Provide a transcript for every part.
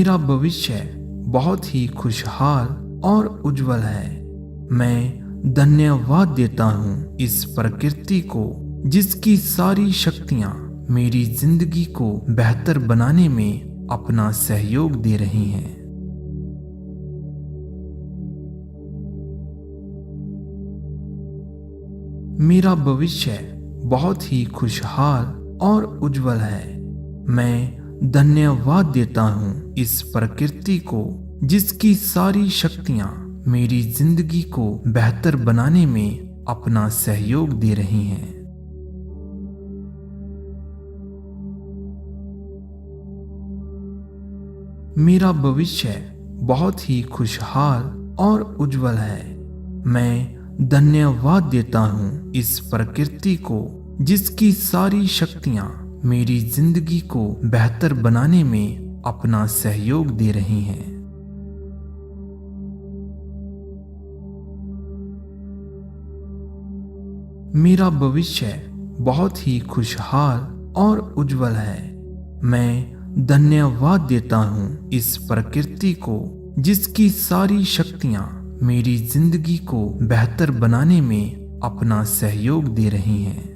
मेरा भविष्य बहुत ही खुशहाल और उज्जवल है। मैं धन्यवाद देता हूँ इस प्रकृति को जिसकी सारी शक्तियाँ मेरी जिंदगी को बेहतर बनाने में अपना सहयोग दे रही हैं। मेरा भविष्य बहुत ही खुशहाल और उज्जवल है। मैं धन्यवाद देता हूँ इस प्रकृति को जिसकी सारी शक्तियाँ मेरी जिंदगी को बेहतर बनाने में अपना सहयोग दे रही हैं। मेरा भविष्य बहुत ही खुशहाल और उज्जवल है। मैं धन्यवाद देता हूँ इस प्रकृति को जिसकी सारी शक्तियाँ मेरी जिंदगी को बेहतर बनाने में अपना सहयोग दे रही हैं। मेरा भविष्य बहुत ही खुशहाल और उज्जवल है। मैं धन्यवाद देता हूँ इस प्रकृति को जिसकी सारी शक्तियाँ मेरी जिंदगी को बेहतर बनाने में अपना सहयोग दे रही हैं।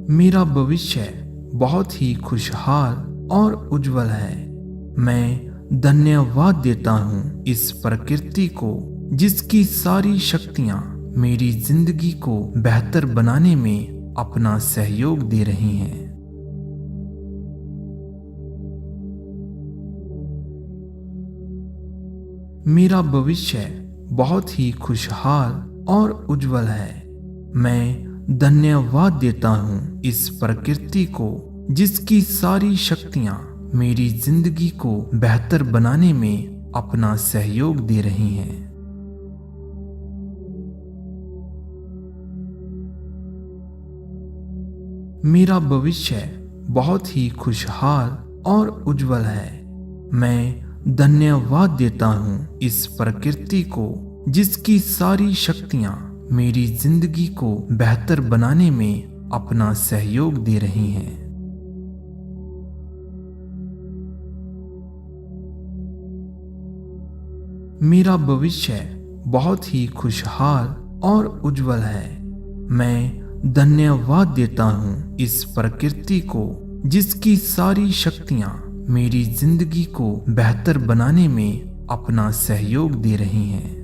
मेरा भविष्य बहुत ही खुशहाल और उज्जवल है। मैं धन्यवाद देता हूँ इस प्रकृति को जिसकी सारी शक्तियाँ मेरी जिंदगी को बेहतर बनाने में अपना सहयोग दे रही हैं। मेरा भविष्य बहुत ही खुशहाल और उज्जवल है। मैं धन्यवाद देता हूँ इस प्रकृति को जिसकी सारी शक्तियाँ मेरी जिंदगी को बेहतर बनाने में अपना सहयोग दे रही हैं। मेरा भविष्य बहुत ही खुशहाल और उज्जवल है। मैं धन्यवाद देता हूँ इस प्रकृति को जिसकी सारी शक्तियाँ मेरी जिंदगी को बेहतर बनाने में अपना सहयोग दे रही हैं। मेरा भविष्य बहुत ही खुशहाल और उज्जवल है। मैं धन्यवाद देता हूँ इस प्रकृति को जिसकी सारी शक्तियाँ मेरी जिंदगी को बेहतर बनाने में अपना सहयोग दे रही हैं।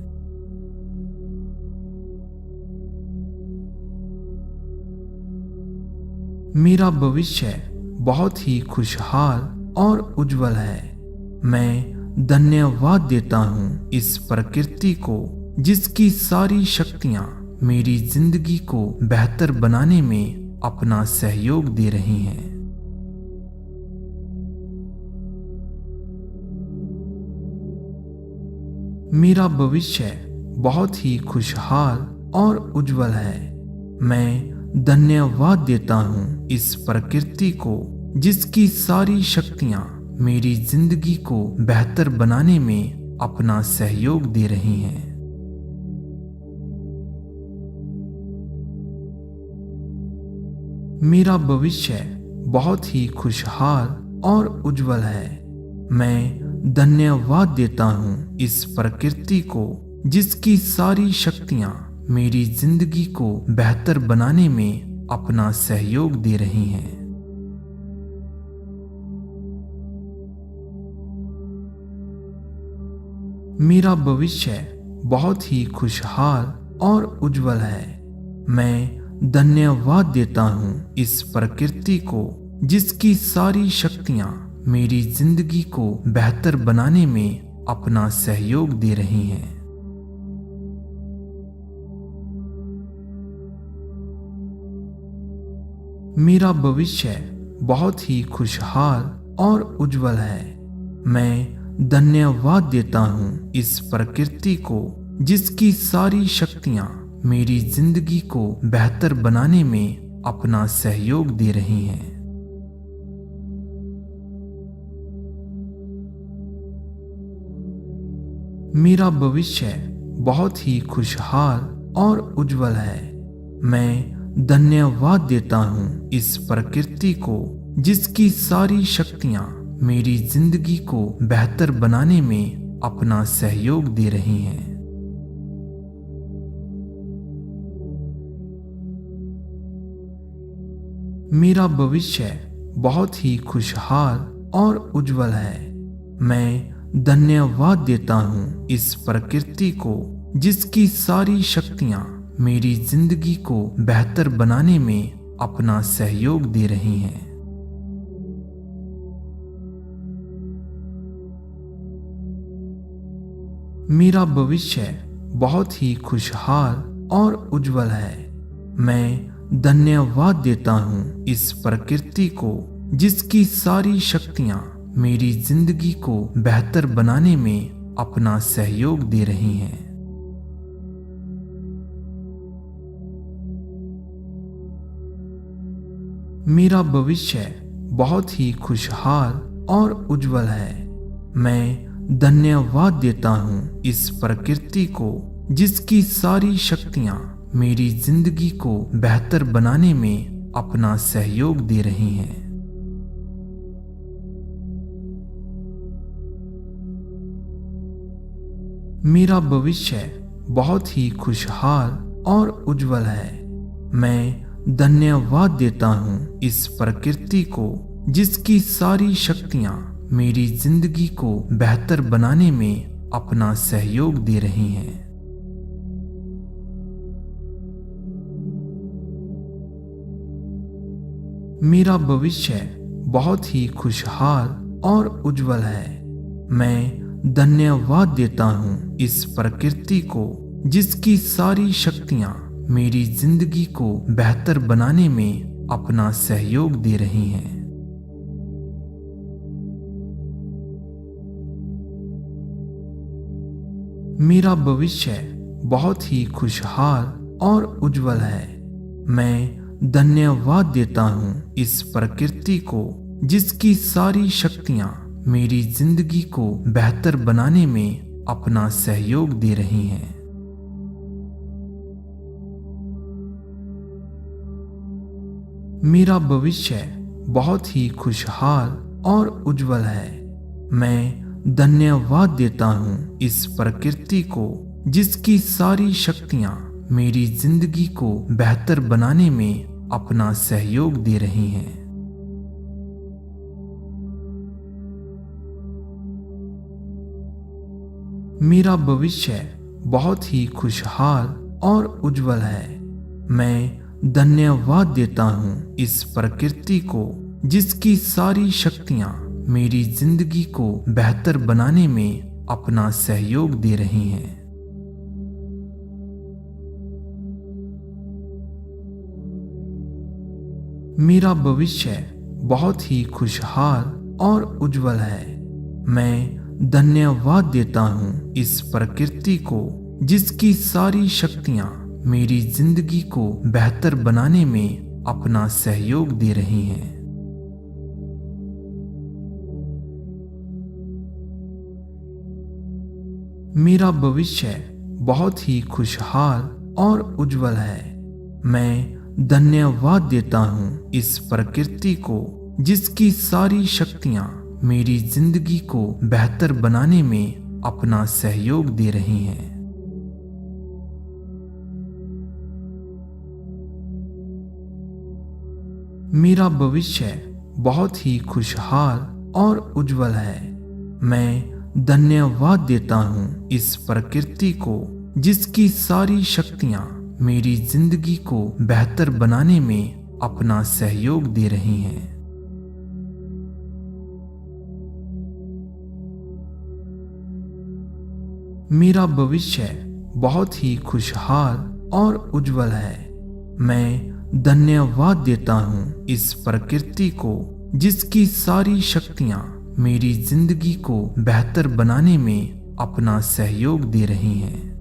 मेरा भविष्य बहुत ही खुशहाल और उज्जवल है। मैं धन्यवाद देता हूँ इस प्रकृति को जिसकी सारी शक्तियाँ मेरी जिंदगी को बेहतर बनाने में अपना सहयोग दे रही हैं। मेरा भविष्य बहुत ही खुशहाल और उज्जवल है। मैं धन्यवाद देता हूँ इस प्रकृति को जिसकी सारी शक्तियाँ मेरी जिंदगी को बेहतर बनाने में अपना सहयोग दे रही हैं। मेरा भविष्य बहुत ही खुशहाल और उज्जवल है। मैं धन्यवाद देता हूँ इस प्रकृति को जिसकी सारी शक्तियाँ मेरी जिंदगी को बेहतर बनाने में अपना सहयोग दे रही हैं। मेरा भविष्य बहुत ही खुशहाल और उज्जवल है। मैं धन्यवाद देता हूँ इस प्रकृति को जिसकी सारी शक्तियाँ मेरी जिंदगी को बेहतर बनाने में अपना सहयोग दे रही हैं। मेरा भविष्य बहुत ही खुशहाल और उज्जवल है। मैं धन्यवाद देता हूँ इस प्रकृति को जिसकी सारी शक्तियाँ मेरी जिंदगी को बेहतर बनाने में अपना सहयोग दे रही हैं। मेरा भविष्य बहुत ही खुशहाल और उज्जवल है। मैं धन्यवाद देता हूँ इस प्रकृति को जिसकी सारी शक्तियाँ मेरी जिंदगी को बेहतर बनाने में अपना सहयोग दे रही हैं। मेरा भविष्य बहुत ही खुशहाल और उज्जवल है। मैं धन्यवाद देता हूँ इस प्रकृति को जिसकी सारी शक्तियाँ मेरी जिंदगी को बेहतर बनाने में अपना सहयोग दे रही हैं। मेरा भविष्य बहुत ही खुशहाल और उज्जवल है। मैं धन्यवाद देता हूँ इस प्रकृति को जिसकी सारी शक्तियाँ मेरी जिंदगी को बेहतर बनाने में अपना सहयोग दे रही हैं। मेरा भविष्य बहुत ही खुशहाल और उज्जवल है। मैं धन्यवाद देता हूँ इस प्रकृति को जिसकी सारी शक्तियाँ मेरी जिंदगी को बेहतर बनाने में अपना सहयोग दे रही हैं। मेरा भविष्य बहुत ही खुशहाल और उज्जवल है। मैं धन्यवाद देता हूँ इस प्रकृति को जिसकी सारी शक्तियाँ मेरी जिंदगी को बेहतर बनाने में अपना सहयोग दे रही हैं। मेरा भविष्य बहुत ही खुशहाल और उज्जवल है। मैं धन्यवाद देता हूँ इस प्रकृति को जिसकी सारी शक्तियाँ मेरी जिंदगी को बेहतर बनाने में अपना सहयोग दे रही हैं। मेरा भविष्य बहुत ही खुशहाल और उज्जवल है। मैं धन्यवाद देता हूँ इस प्रकृति को जिसकी सारी शक्तियाँ मेरी जिंदगी को बेहतर बनाने में अपना सहयोग दे रही हैं। मेरा भविष्य बहुत ही खुशहाल और उज्जवल है। मैं धन्यवाद देता हूँ इस प्रकृति को जिसकी सारी शक्तियाँ मेरी जिंदगी को बेहतर बनाने में अपना सहयोग दे रही हैं। मेरा भविष्य बहुत ही खुशहाल और उज्जवल है। मैं धन्यवाद देता हूँ इस प्रकृति को जिसकी सारी शक्तियाँ मेरी जिंदगी को बेहतर बनाने में अपना सहयोग दे रही हैं। मेरा भविष्य बहुत ही खुशहाल और उज्जवल है। मैं धन्यवाद देता हूँ इस प्रकृति को जिसकी सारी शक्तियाँ मेरी जिंदगी को बेहतर बनाने में अपना सहयोग दे रही हैं। मेरा भविष्य बहुत ही खुशहाल और उज्जवल है। मैं धन्यवाद देता हूँ इस प्रकृति को जिसकी सारी शक्तियाँ मेरी जिंदगी को बेहतर बनाने में अपना सहयोग दे रही हैं। मेरा भविष्य बहुत ही खुशहाल और उज्जवल है। मैं धन्यवाद देता हूँ इस प्रकृति को जिसकी सारी शक्तियाँ मेरी जिंदगी को बेहतर बनाने में अपना सहयोग दे रही हैं। मेरा भविष्य बहुत ही खुशहाल और उज्जवल है। मैं धन्यवाद देता हूँ इस प्रकृति को जिसकी सारी शक्तियाँ मेरी जिंदगी को बेहतर बनाने में अपना सहयोग दे रही हैं।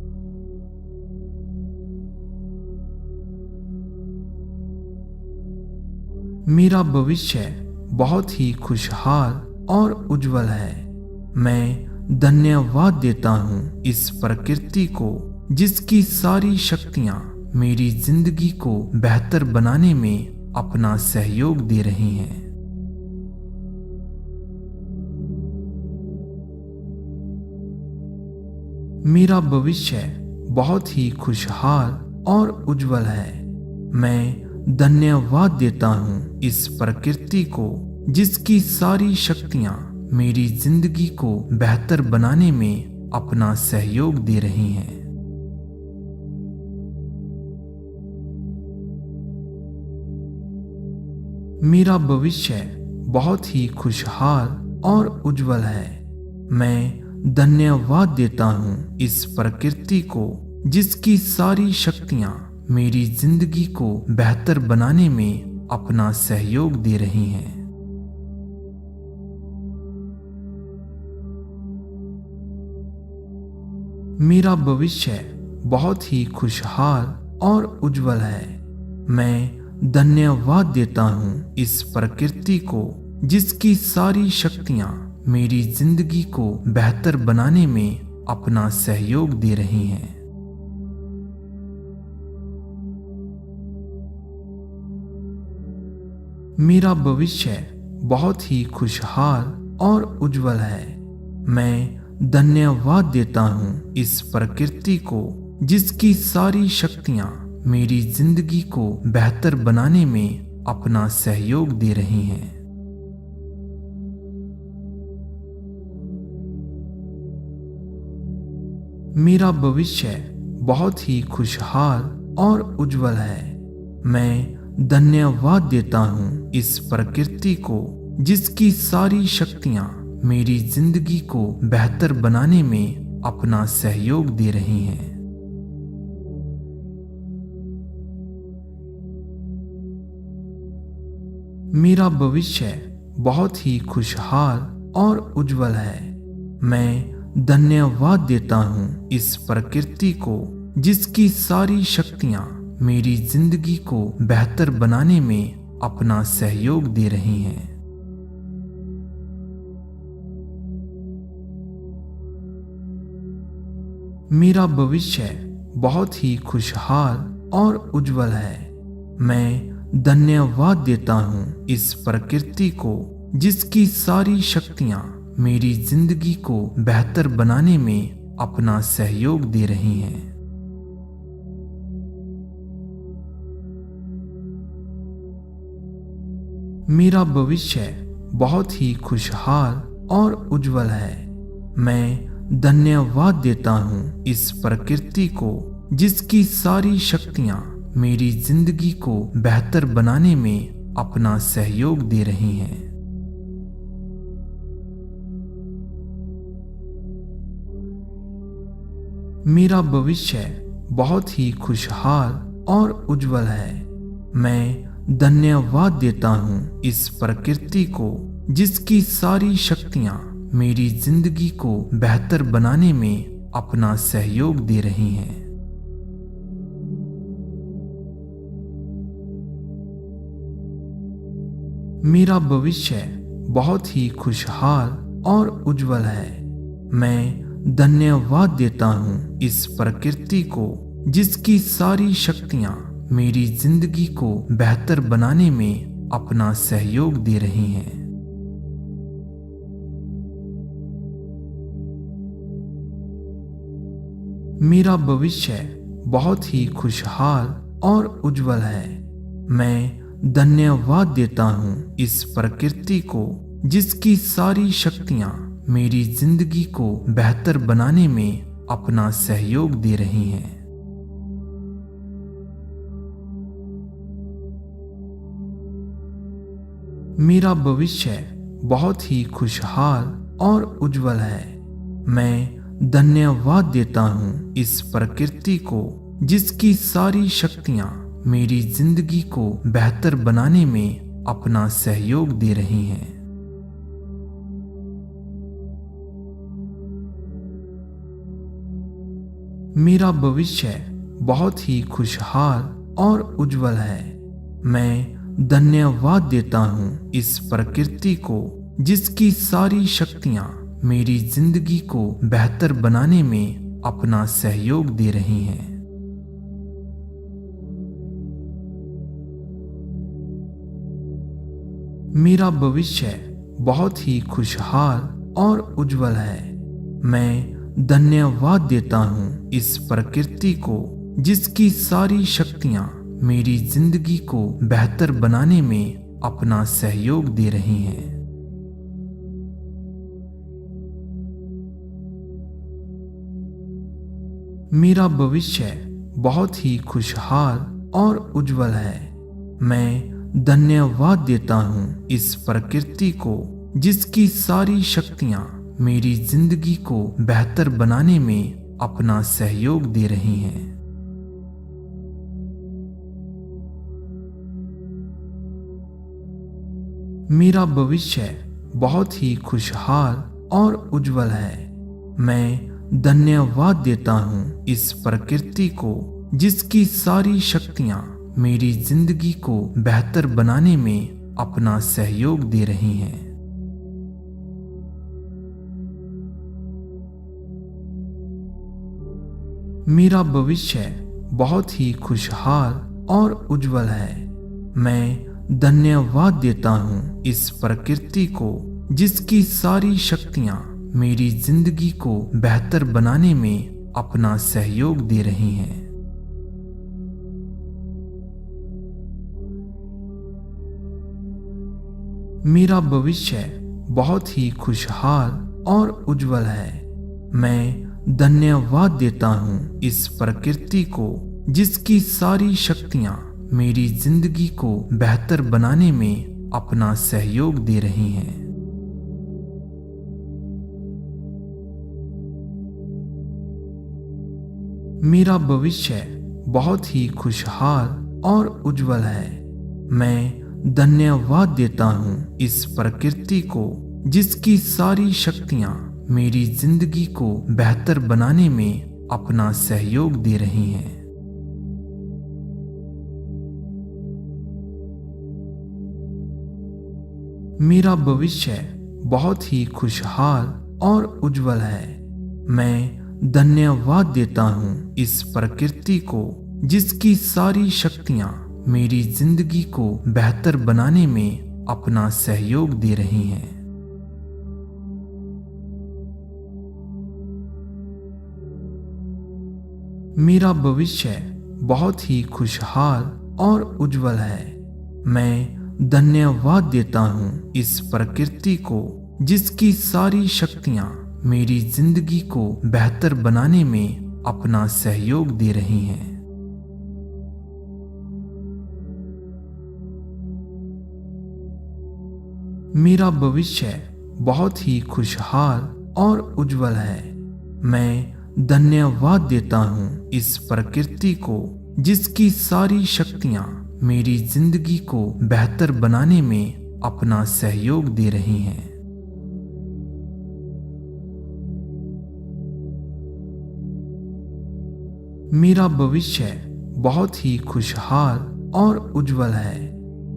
मेरा भविष्य बहुत ही खुशहाल और उज्जवल है। मैं धन्यवाद देता हूँ इस प्रकृति को जिसकी सारी शक्तियाँ मेरी जिंदगी को बेहतर बनाने में अपना सहयोग दे रही हैं। मेरा भविष्य बहुत ही खुशहाल और उज्जवल है। मैं धन्यवाद देता हूँ इस प्रकृति को जिसकी सारी शक्तियाँ मेरी जिंदगी को बेहतर बनाने में अपना सहयोग दे रही हैं। मेरा भविष्य बहुत ही खुशहाल और उज्जवल है। मैं धन्यवाद देता हूँ इस प्रकृति को जिसकी सारी शक्तियाँ मेरी जिंदगी को बेहतर बनाने में अपना सहयोग दे रही हैं। मेरा भविष्य बहुत ही खुशहाल और उज्जवल है। मैं धन्यवाद देता हूँ इस प्रकृति को जिसकी सारी शक्तियाँ मेरी जिंदगी को बेहतर बनाने में अपना सहयोग दे रही हैं। मेरा भविष्य बहुत ही खुशहाल और उज्जवल है। मैं धन्यवाद देता हूँ इस प्रकृति को जिसकी सारी शक्तियाँ मेरी जिंदगी को बेहतर बनाने में अपना सहयोग दे रही हैं। मेरा भविष्य बहुत ही खुशहाल और उज्जवल है। मैं धन्यवाद देता हूँ इस प्रकृति को जिसकी सारी शक्तियाँ मेरी जिंदगी को बेहतर बनाने में अपना सहयोग दे रही हैं। मेरा भविष्य बहुत ही खुशहाल और उज्जवल है। मैं धन्यवाद देता हूँ इस प्रकृति को जिसकी सारी शक्तियाँ मेरी जिंदगी को बेहतर बनाने में अपना सहयोग दे रही हैं। मेरा भविष्य बहुत ही खुशहाल और उज्जवल है। मैं धन्यवाद देता हूँ इस प्रकृति को जिसकी सारी शक्तियाँ मेरी जिंदगी को बेहतर बनाने में अपना सहयोग दे रही हैं। मेरा भविष्य बहुत ही खुशहाल और उज्जवल है। मैं धन्यवाद देता हूँ इस प्रकृति को जिसकी सारी शक्तियाँ मेरी जिंदगी को बेहतर बनाने में अपना सहयोग दे रही हैं। मेरा भविष्य बहुत ही खुशहाल और उज्जवल है। मैं धन्यवाद देता हूँ इस प्रकृति को जिसकी सारी शक्तियाँ मेरी जिंदगी को बेहतर बनाने में अपना सहयोग दे रही हैं। मेरा भविष्य बहुत ही खुशहाल और उज्जवल है। मैं धन्यवाद देता हूँ इस प्रकृति को जिसकी सारी शक्तियाँ मेरी जिंदगी को बेहतर बनाने में अपना सहयोग दे रही हैं। मेरा भविष्य बहुत ही खुशहाल और उज्जवल है। मैं धन्यवाद देता हूँ इस प्रकृति को जिसकी सारी शक्तियाँ मेरी जिंदगी को बेहतर बनाने में अपना सहयोग दे रही हैं। मेरा भविष्य बहुत ही खुशहाल और उज्जवल है। मैं धन्यवाद देता हूँ इस प्रकृति को जिसकी सारी शक्तियाँ मेरी जिंदगी को बेहतर बनाने में अपना सहयोग दे रही हैं। मेरा भविष्य बहुत ही खुशहाल और उज्जवल है। मैं धन्यवाद देता हूँ इस प्रकृति को जिसकी सारी शक्तियाँ मेरी जिंदगी को बेहतर बनाने में अपना सहयोग दे रही हैं। मेरा भविष्य बहुत ही खुशहाल और उज्जवल है। मैं धन्यवाद देता हूँ इस प्रकृति को जिसकी सारी शक्तियाँ मेरी जिंदगी को बेहतर बनाने में अपना सहयोग दे रही हैं। मेरा भविष्य बहुत ही खुशहाल और उज्जवल है। मैं धन्यवाद देता हूँ इस प्रकृति को जिसकी सारी शक्तियाँ मेरी जिंदगी को बेहतर बनाने में अपना सहयोग दे रही हैं। मेरा भविष्य बहुत ही खुशहाल और उज्जवल है। मैं धन्यवाद देता हूँ इस प्रकृति को जिसकी सारी शक्तियाँ मेरी जिंदगी को बेहतर बनाने में अपना सहयोग दे रही हैं। मेरा भविष्य बहुत ही खुशहाल और उज्जवल है। मैं धन्यवाद देता हूँ इस प्रकृति को जिसकी सारी शक्तियाँ मेरी जिंदगी को बेहतर बनाने में अपना सहयोग दे रही हैं। मेरा भविष्य बहुत ही खुशहाल और उज्जवल है। मैं धन्यवाद देता हूँ इस प्रकृति को जिसकी सारी शक्तियाँ मेरी जिंदगी को बेहतर बनाने में अपना सहयोग दे रही हैं। मेरा भविष्य बहुत ही खुशहाल और उज्जवल है। मैं धन्यवाद देता हूँ इस प्रकृति को जिसकी सारी शक्तियाँ मेरी जिंदगी को बेहतर बनाने में अपना सहयोग दे रही हैं। मेरा भविष्य बहुत ही खुशहाल और उज्जवल है। मैं धन्यवाद देता हूँ इस प्रकृति को जिसकी सारी शक्तियाँ मेरी जिंदगी को बेहतर बनाने में अपना सहयोग दे रही हैं। मेरा भविष्य बहुत ही खुशहाल और उज्जवल है। मैं धन्यवाद देता हूँ इस प्रकृति को जिसकी सारी शक्तियाँ मेरी जिंदगी को बेहतर बनाने में अपना सहयोग दे रही हैं। मेरा भविष्य बहुत ही खुशहाल और उज्जवल है। मैं धन्यवाद देता हूँ इस प्रकृति को जिसकी सारी शक्तियाँ मेरी जिंदगी को बेहतर बनाने में अपना सहयोग दे रही हैं। मेरा भविष्य बहुत ही खुशहाल और उज्जवल है। मैं धन्यवाद देता हूँ इस प्रकृति को जिसकी सारी शक्तियाँ मेरी जिंदगी को बेहतर बनाने में अपना सहयोग दे रही हैं। मेरा भविष्य बहुत ही खुशहाल और उज्जवल है। मैं धन्यवाद देता हूँ इस प्रकृति को जिसकी सारी शक्तियाँ मेरी जिंदगी को बेहतर बनाने में अपना सहयोग दे रही हैं। मेरा भविष्य बहुत ही खुशहाल और उज्जवल है।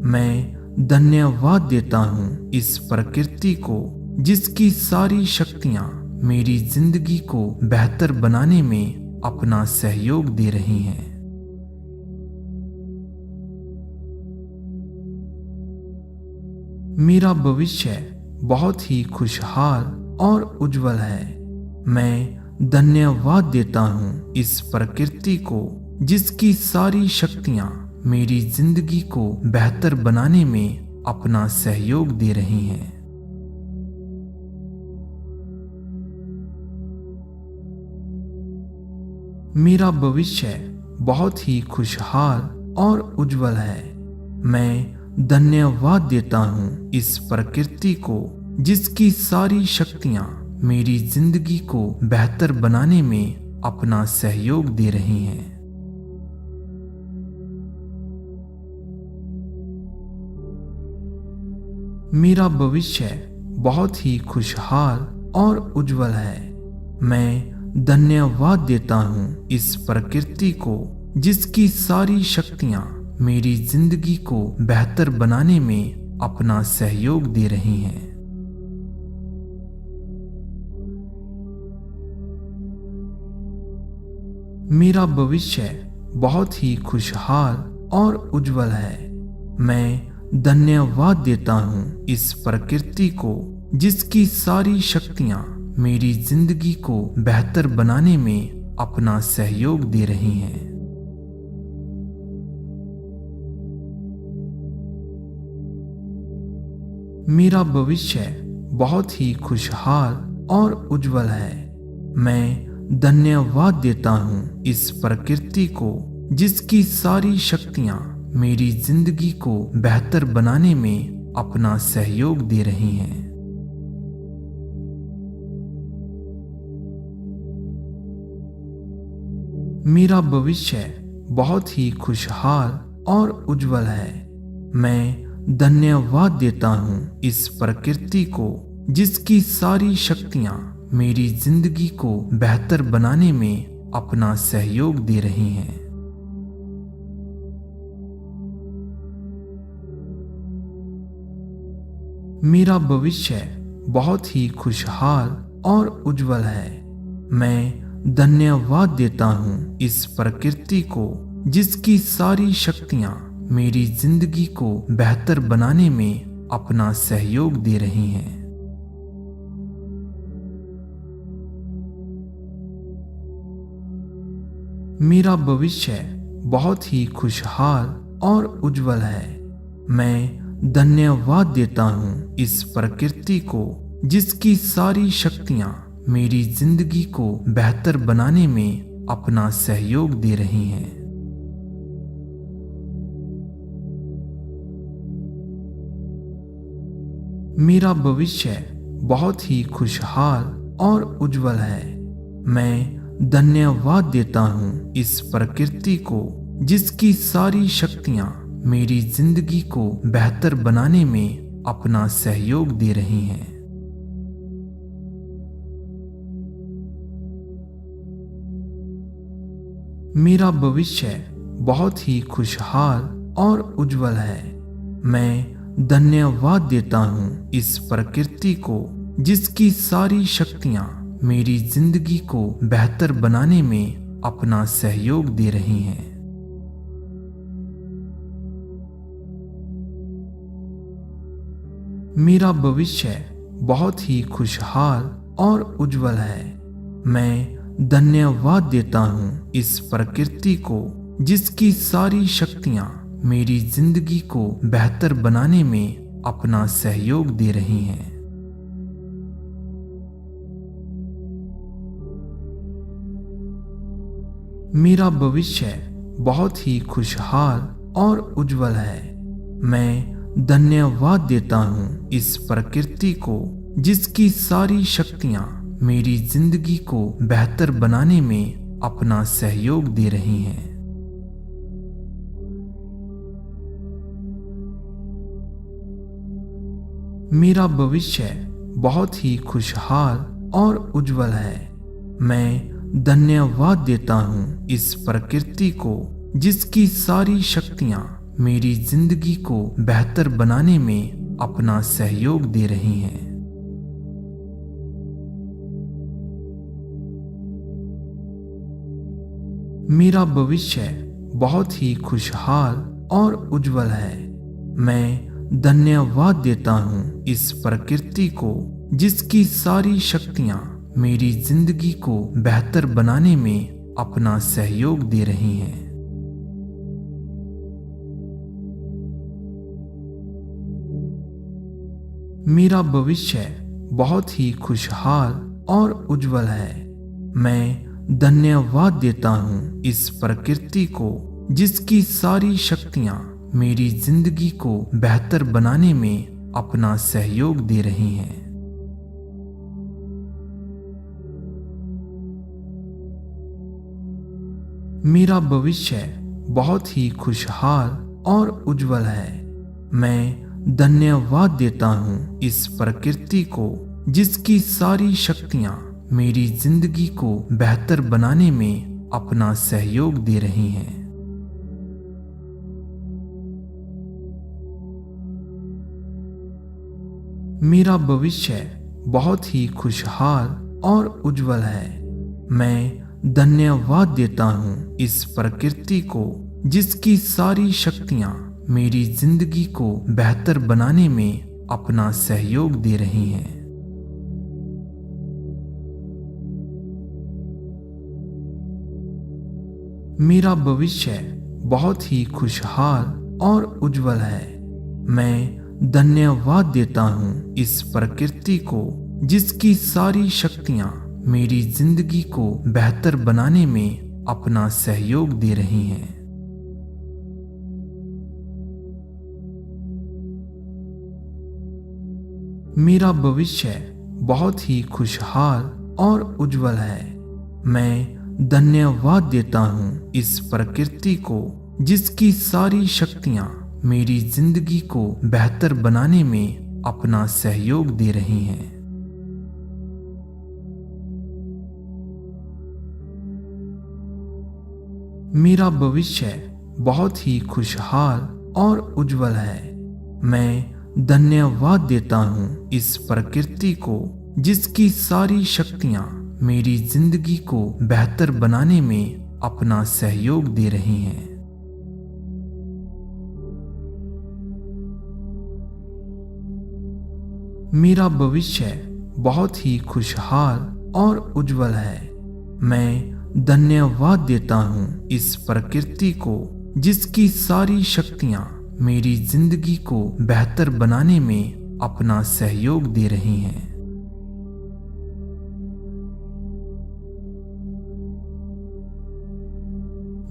मैं धन्यवाद देता हूँ इस प्रकृति को जिसकी सारी शक्तियाँ मेरी जिंदगी को बेहतर बनाने में अपना सहयोग दे रही हैं। मेरा भविष्य बहुत ही खुशहाल और उज्जवल है। मैं धन्यवाद देता हूँ इस प्रकृति को जिसकी सारी शक्तियाँ मेरी जिंदगी को बेहतर बनाने में अपना सहयोग दे रही हैं। मेरा भविष्य बहुत ही खुशहाल और उज्जवल है। मैं धन्यवाद देता हूँ इस प्रकृति को जिसकी सारी शक्तियाँ मेरी जिंदगी को बेहतर बनाने में अपना सहयोग दे रही हैं। मेरा भविष्य बहुत ही खुशहाल और उज्जवल है। मैं धन्यवाद देता हूँ इस प्रकृति को जिसकी सारी शक्तियाँ मेरी जिंदगी को बेहतर बनाने में अपना सहयोग दे रही हैं। मेरा भविष्य बहुत ही खुशहाल और उज्जवल है। मैं धन्यवाद देता हूँ इस प्रकृति को जिसकी सारी शक्तियाँ मेरी जिंदगी को बेहतर बनाने में अपना सहयोग दे रही हैं। मेरा भविष्य बहुत ही खुशहाल और उज्जवल है। मैं धन्यवाद देता हूँ इस प्रकृति को जिसकी सारी शक्तियाँ मेरी जिंदगी को बेहतर बनाने में अपना सहयोग दे रही हैं। मेरा भविष्य बहुत ही खुशहाल और उज्जवल है। मैं धन्यवाद देता हूँ इस प्रकृति को जिसकी सारी शक्तियाँ मेरी जिंदगी को बेहतर बनाने में अपना सहयोग दे रही हैं। मेरा भविष्य बहुत ही खुशहाल और उज्जवल है। मैं धन्यवाद देता हूँ इस प्रकृति को जिसकी सारी शक्तियाँ मेरी जिंदगी को बेहतर बनाने में अपना सहयोग दे रही हैं। मेरा भविष्य बहुत ही खुशहाल और उज्जवल है। मैं धन्यवाद देता हूँ इस प्रकृति को जिसकी सारी शक्तियाँ मेरी जिंदगी को बेहतर बनाने में अपना सहयोग दे रही हैं। मेरा भविष्य बहुत ही खुशहाल और उज्जवल है। मैं धन्यवाद देता हूँ इस प्रकृति को जिसकी सारी शक्तियाँ मेरी जिंदगी को बेहतर बनाने में अपना सहयोग दे रही हैं। मेरा भविष्य बहुत ही खुशहाल और उज्जवल है। मैं धन्यवाद देता हूँ इस प्रकृति को जिसकी सारी शक्तियाँ मेरी जिंदगी को बेहतर बनाने में अपना सहयोग दे रही हैं। मेरा भविष्य बहुत ही खुशहाल और उज्जवल है। मैं धन्यवाद देता हूँ इस प्रकृति को जिसकी सारी शक्तियाँ मेरी जिंदगी को बेहतर बनाने में अपना सहयोग दे रही हैं। मेरा भविष्य बहुत ही खुशहाल और उज्जवल है। मैं धन्यवाद देता हूँ इस प्रकृति को जिसकी सारी शक्तियाँ मेरी जिंदगी को बेहतर बनाने में अपना सहयोग दे रही हैं। मेरा भविष्य बहुत ही खुशहाल और उज्जवल है। मैं धन्यवाद देता हूँ इस प्रकृति को जिसकी सारी शक्तियाँ मेरी जिंदगी को बेहतर बनाने में अपना सहयोग दे रही हैं। मेरा भविष्य बहुत ही खुशहाल और उज्जवल है। मैं धन्यवाद देता हूँ इस प्रकृति को जिसकी सारी शक्तियाँ मेरी जिंदगी को बेहतर बनाने में अपना सहयोग दे रही हैं। मेरा भविष्य बहुत ही खुशहाल और उज्जवल है। मैं धन्यवाद देता हूँ इस प्रकृति को जिसकी सारी शक्तियाँ मेरी जिंदगी को बेहतर बनाने में अपना सहयोग दे रही हैं। मेरा भविष्य बहुत ही खुशहाल और उज्जवल है। मैं धन्यवाद देता हूँ इस प्रकृति को जिसकी सारी शक्तियाँ मेरी जिंदगी को बेहतर बनाने में अपना सहयोग दे रही हैं। मेरा भविष्य बहुत ही खुशहाल और उज्जवल है। मैं धन्यवाद देता हूँ इस प्रकृति को जिसकी सारी शक्तियाँ मेरी जिंदगी को बेहतर बनाने में अपना सहयोग दे रही हैं। मेरा भविष्य बहुत ही खुशहाल और उज्जवल है। मैं धन्यवाद देता हूँ इस प्रकृति को जिसकी सारी शक्तियाँ मेरी जिंदगी को बेहतर बनाने में अपना सहयोग दे रही हैं। मेरा भविष्य बहुत ही खुशहाल और उज्जवल है। मैं धन्यवाद देता हूँ इस प्रकृति को जिसकी सारी शक्तियाँ मेरी जिंदगी को बेहतर बनाने में अपना सहयोग दे रही हैं। मेरा भविष्य बहुत ही खुशहाल और उज्जवल है। मैं धन्यवाद देता हूँ इस प्रकृति को जिसकी सारी शक्तियाँ मेरी जिंदगी को बेहतर बनाने में अपना सहयोग दे रही हैं। मेरा भविष्य बहुत ही खुशहाल और उज्जवल है। मैं धन्यवाद देता हूँ इस प्रकृति को जिसकी सारी शक्तियाँ मेरी जिंदगी को बेहतर बनाने में अपना सहयोग दे रही हैं।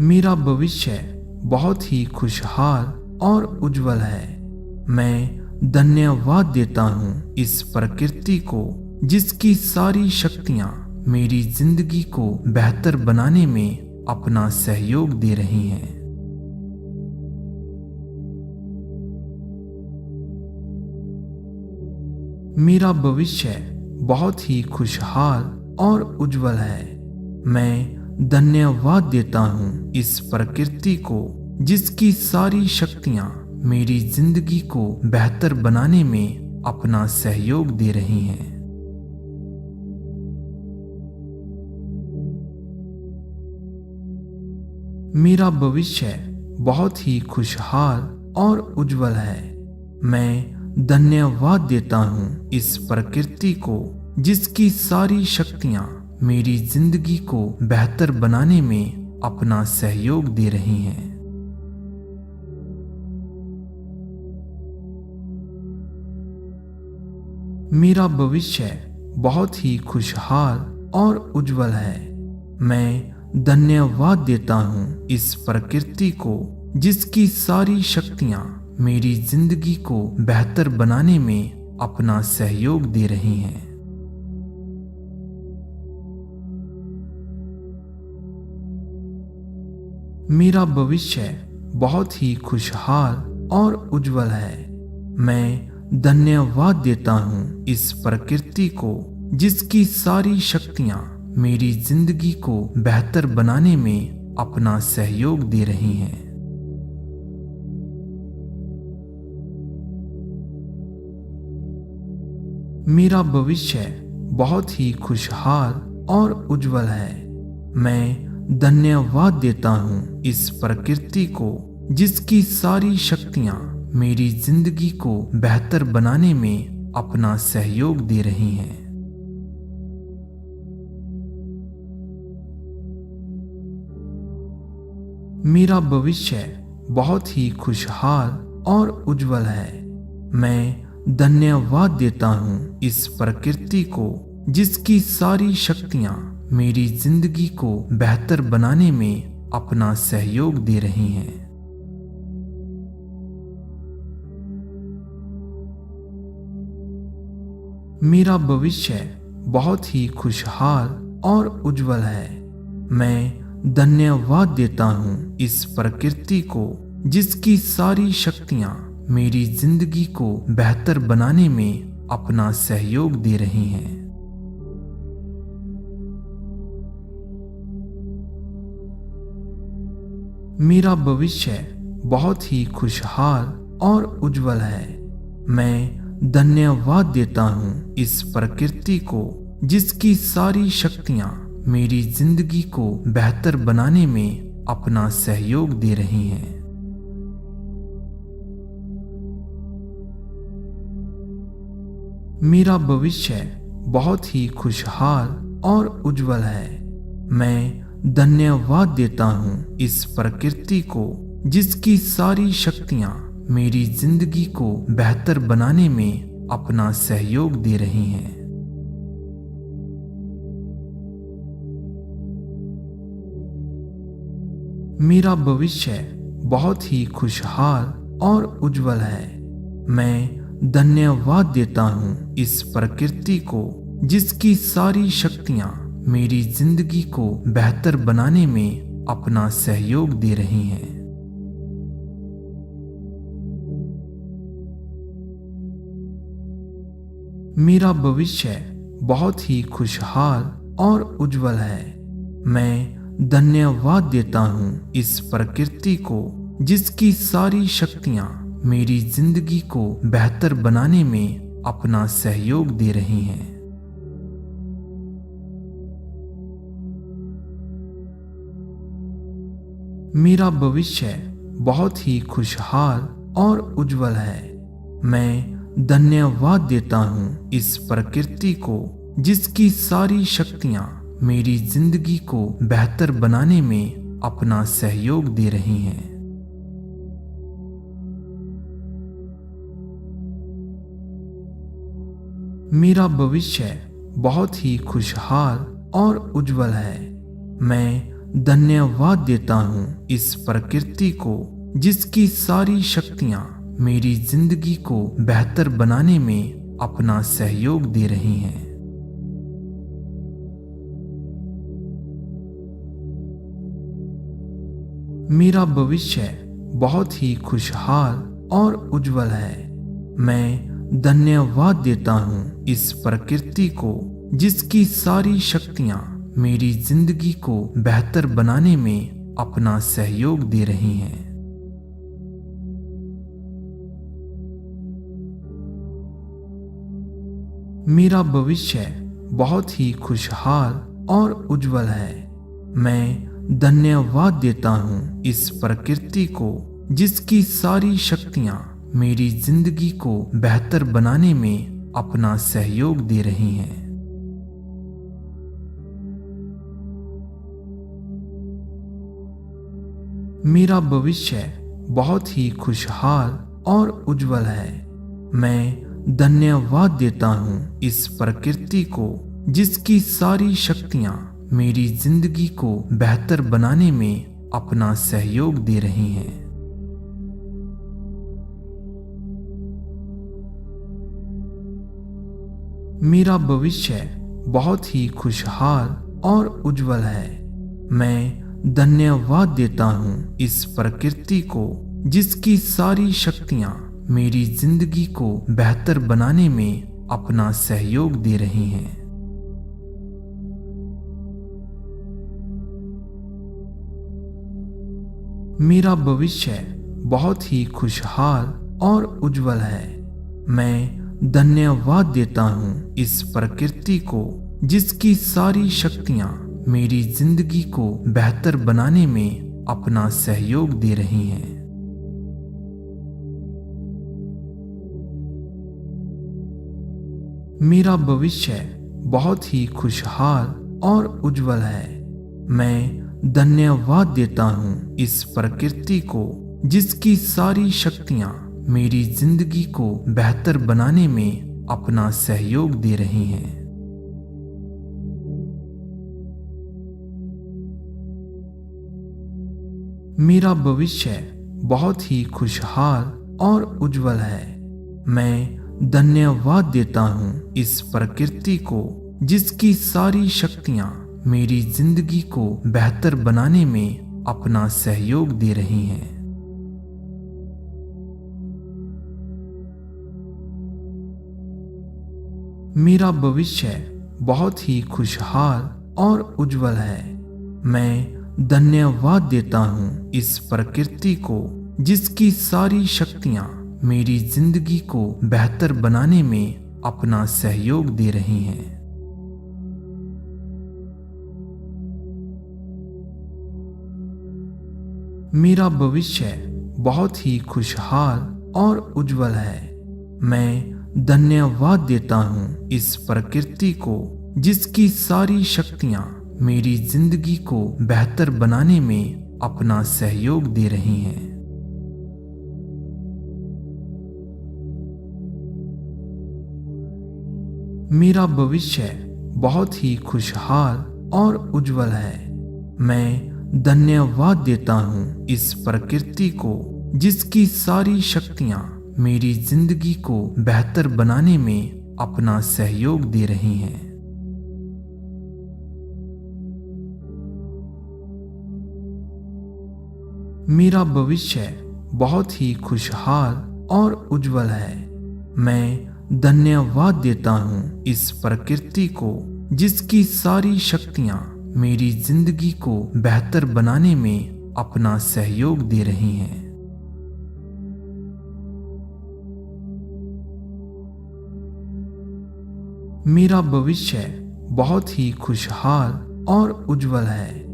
मेरा भविष्य बहुत ही खुशहाल और उज्जवल है। मैं धन्यवाद देता हूँ इस प्रकृति को जिसकी सारी शक्तियाँ मेरी जिंदगी को बेहतर बनाने में अपना सहयोग दे रही हैं। मेरा भविष्य बहुत ही खुशहाल और उज्जवल है। मैं धन्यवाद देता हूँ इस प्रकृति को जिसकी सारी शक्तियाँ मेरी जिंदगी को बेहतर बनाने में अपना सहयोग दे रही हैं। मेरा भविष्य बहुत ही खुशहाल और उज्जवल है। मैं धन्यवाद देता हूँ इस प्रकृति को जिसकी सारी शक्तियाँ मेरी जिंदगी को बेहतर बनाने में अपना सहयोग दे रही हैं। मेरा भविष्य बहुत ही खुशहाल और उज्जवल है। मैं धन्यवाद देता हूँ इस प्रकृति को जिसकी सारी शक्तियाँ मेरी जिंदगी को बेहतर बनाने में अपना सहयोग दे रही हैं। मेरा भविष्य बहुत ही खुशहाल और उज्जवल है। मैं धन्यवाद देता हूँ इस प्रकृति को जिसकी सारी शक्तियाँ मेरी जिंदगी को बेहतर बनाने में अपना सहयोग दे रही हैं। मेरा भविष्य बहुत ही खुशहाल और उज्जवल है। मैं धन्यवाद देता हूँ इस प्रकृति को जिसकी सारी शक्तियाँ मेरी जिंदगी को बेहतर बनाने में अपना सहयोग दे रही हैं। मेरा भविष्य बहुत ही खुशहाल और उज्जवल है। मैं धन्यवाद देता हूँ इस प्रकृति को जिसकी सारी शक्तियाँ मेरी जिंदगी को बेहतर बनाने में अपना सहयोग दे रही हैं। मेरा भविष्य बहुत ही खुशहाल और उज्जवल है। मैं धन्यवाद देता हूँ इस प्रकृति को जिसकी सारी शक्तियाँ मेरी जिंदगी को बेहतर बनाने में अपना सहयोग दे रही हैं। मेरा भविष्य बहुत ही खुशहाल और उज्जवल है। मैं धन्यवाद देता हूँ इस प्रकृति को जिसकी सारी शक्तियाँ मेरी जिंदगी को बेहतर बनाने में अपना सहयोग दे रही हैं। मेरा भविष्य बहुत ही खुशहाल और उज्जवल है। मैं धन्यवाद देता हूँ इस प्रकृति को जिसकी सारी शक्तियाँ मेरी जिंदगी को बेहतर बनाने में अपना सहयोग दे रही हैं। मेरा भविष्य बहुत ही खुशहाल और उज्जवल है। मैं धन्यवाद देता हूँ इस प्रकृति को जिसकी सारी शक्तियाँ मेरी जिंदगी को बेहतर बनाने में अपना सहयोग दे रही हैं। मेरा भविष्य बहुत ही खुशहाल और उज्जवल है। मैं धन्यवाद देता हूँ इस प्रकृति को जिसकी सारी शक्तियाँ मेरी जिंदगी को बेहतर बनाने में अपना सहयोग दे रही हैं। मेरा भविष्य बहुत ही खुशहाल और उज्जवल है। मैं धन्यवाद देता हूँ इस प्रकृति को जिसकी सारी शक्तियाँ मेरी जिंदगी को बेहतर बनाने में अपना सहयोग दे रही हैं। मेरा भविष्य बहुत ही खुशहाल और उज्जवल है। मैं धन्यवाद देता हूँ इस प्रकृति को जिसकी सारी शक्तियाँ मेरी जिंदगी को बेहतर बनाने में अपना सहयोग दे रही हैं। मेरा भविष्य बहुत ही खुशहाल और उज्जवल है। मैं धन्यवाद देता हूँ इस प्रकृति को जिसकी सारी शक्तियाँ मेरी जिंदगी को बेहतर बनाने में अपना सहयोग दे रही हैं। मेरा भविष्य बहुत ही खुशहाल और उज्जवल है। मैं धन्यवाद देता हूँ इस प्रकृति को जिसकी सारी शक्तियाँ मेरी जिंदगी को बेहतर बनाने में अपना सहयोग दे रही हैं। मेरा भविष्य बहुत ही खुशहाल और उज्जवल है। मैं धन्यवाद देता हूँ इस प्रकृति को जिसकी सारी शक्तियाँ मेरी जिंदगी को बेहतर बनाने में अपना सहयोग दे रही हैं। मेरा भविष्य बहुत ही खुशहाल और उज्जवल है। मैं धन्यवाद देता हूँ इस प्रकृति को जिसकी सारी शक्तियाँ मेरी जिंदगी को बेहतर बनाने में अपना सहयोग दे रही हैं। मेरा भविष्य बहुत ही खुशहाल और उज्जवल है। मैं धन्यवाद देता हूँ इस प्रकृति को जिसकी सारी शक्तियाँ मेरी जिंदगी को बेहतर बनाने में अपना सहयोग दे रही हैं। मेरा भविष्य बहुत ही खुशहाल और उज्जवल है। मैं धन्यवाद देता हूँ इस प्रकृति को जिसकी सारी शक्तियाँ मेरी जिंदगी को बेहतर बनाने में अपना सहयोग दे रही हैं। मेरा भविष्य बहुत ही खुशहाल और उज्जवल है। मैं धन्यवाद देता हूँ इस प्रकृति को जिसकी सारी शक्तियाँ मेरी जिंदगी को बेहतर बनाने में अपना सहयोग दे रही हैं। मेरा भविष्य बहुत ही खुशहाल और उज्जवल है। मैं धन्यवाद देता हूँ इस प्रकृति को जिसकी सारी शक्तियाँ मेरी जिंदगी को बेहतर बनाने में अपना सहयोग दे रही हैं। मेरा भविष्य बहुत ही खुशहाल और उज्जवल है। मैं धन्यवाद देता हूँ इस प्रकृति को जिसकी सारी शक्तियाँ मेरी जिंदगी को बेहतर बनाने में अपना सहयोग दे रही हैं। मेरा भविष्य बहुत ही खुशहाल और उज्जवल है। मैं धन्यवाद देता हूँ इस प्रकृति को जिसकी सारी शक्तियाँ मेरी जिंदगी को बेहतर बनाने में अपना सहयोग दे रही हैं। मेरा भविष्य बहुत ही खुशहाल और उज्जवल है। मैं धन्यवाद देता हूँ इस प्रकृति को जिसकी सारी शक्तियाँ मेरी जिंदगी को बेहतर बनाने में अपना सहयोग दे रही हैं। मेरा भविष्य बहुत ही खुशहाल और उज्जवल है।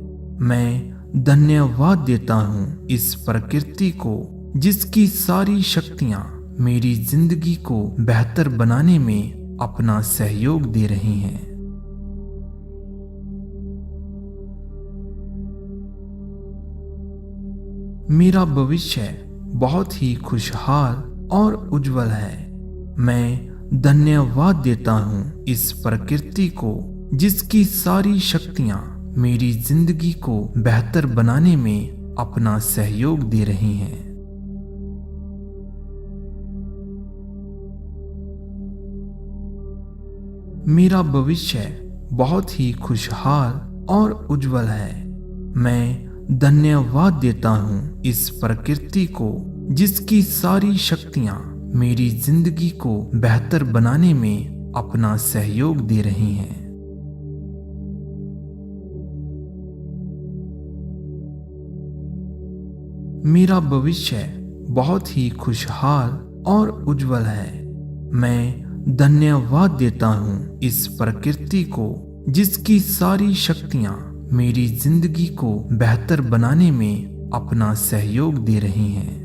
मैं धन्यवाद देता हूँ इस प्रकृति को जिसकी सारी शक्तियाँ मेरी जिंदगी को बेहतर बनाने में अपना सहयोग दे रही हैं। मेरा भविष्य बहुत ही खुशहाल और उज्जवल है। मैं धन्यवाद देता हूँ इस प्रकृति को जिसकी सारी शक्तियाँ मेरी जिंदगी को बेहतर बनाने में अपना सहयोग दे रही हैं। मेरा भविष्य बहुत ही खुशहाल और उज्जवल है। मैं धन्यवाद देता हूँ इस प्रकृति को जिसकी सारी शक्तियाँ मेरी जिंदगी को बेहतर बनाने में अपना सहयोग दे रही हैं। मेरा भविष्य बहुत ही खुशहाल और उज्जवल है। मैं धन्यवाद देता हूँ इस प्रकृति को जिसकी सारी शक्तियाँ मेरी जिंदगी को बेहतर बनाने में अपना सहयोग दे रही हैं।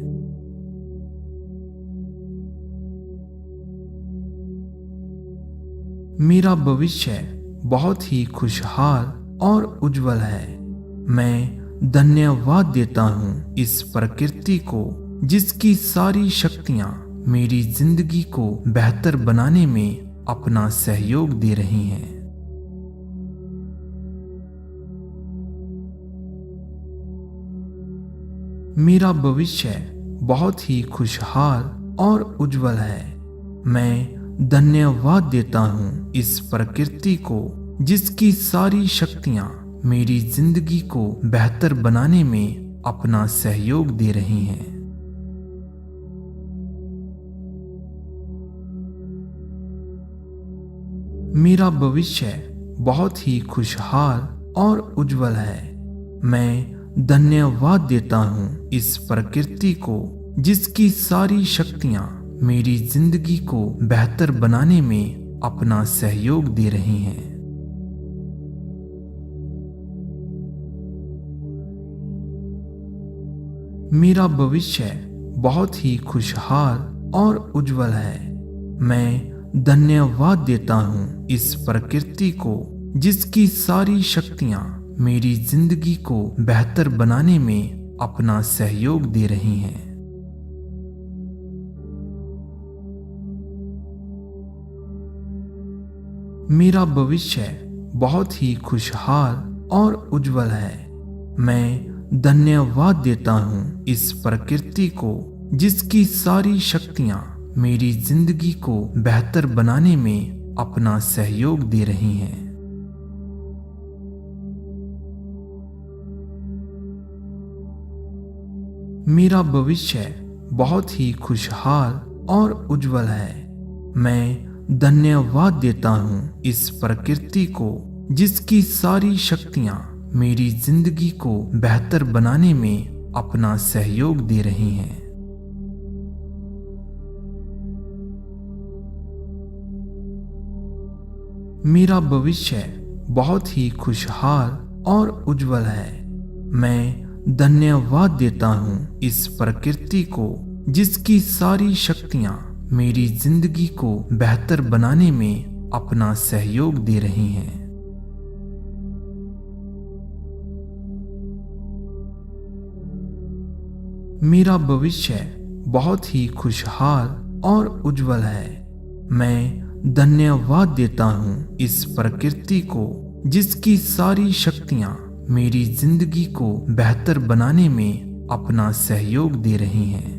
मेरा भविष्य बहुत ही खुशहाल और उज्जवल है। मैं धन्यवाद देता हूँ इस प्रकृति को जिसकी सारी शक्तियाँ मेरी जिंदगी को बेहतर बनाने में अपना सहयोग दे रही हैं। मेरा भविष्य बहुत ही खुशहाल और उज्जवल है। मैं धन्यवाद देता हूँ इस प्रकृति को जिसकी सारी शक्तियाँ मेरी जिंदगी को बेहतर बनाने में अपना सहयोग दे रही हैं। मेरा भविष्य बहुत ही खुशहाल और उज्जवल है। मैं धन्यवाद देता हूँ इस प्रकृति को जिसकी सारी शक्तियाँ मेरी जिंदगी को बेहतर बनाने में अपना सहयोग दे रही हैं। मेरा भविष्य बहुत ही खुशहाल और उज्जवल है। मैं धन्यवाद देता हूँ इस प्रकृति को जिसकी सारी शक्तियाँ मेरी जिंदगी को बेहतर बनाने में अपना सहयोग दे रही हैं। मेरा भविष्य बहुत ही खुशहाल और उज्जवल है। मैं धन्यवाद देता हूँ इस प्रकृति को जिसकी सारी शक्तियाँ मेरी जिंदगी को बेहतर बनाने में अपना सहयोग दे रही हैं। मेरा भविष्य बहुत ही खुशहाल और उज्जवल है। मैं धन्यवाद देता हूँ इस प्रकृति को जिसकी सारी शक्तियाँ मेरी जिंदगी को बेहतर बनाने में अपना सहयोग दे रही हैं। मेरा भविष्य बहुत ही खुशहाल और उज्जवल है। मैं धन्यवाद देता हूँ इस प्रकृति को जिसकी सारी शक्तियाँ मेरी जिंदगी को बेहतर बनाने में अपना सहयोग दे रही हैं। मेरा भविष्य बहुत ही खुशहाल और उज्जवल है। मैं धन्यवाद देता हूँ इस प्रकृति को जिसकी सारी शक्तियाँ मेरी जिंदगी को बेहतर बनाने में अपना सहयोग दे रही हैं।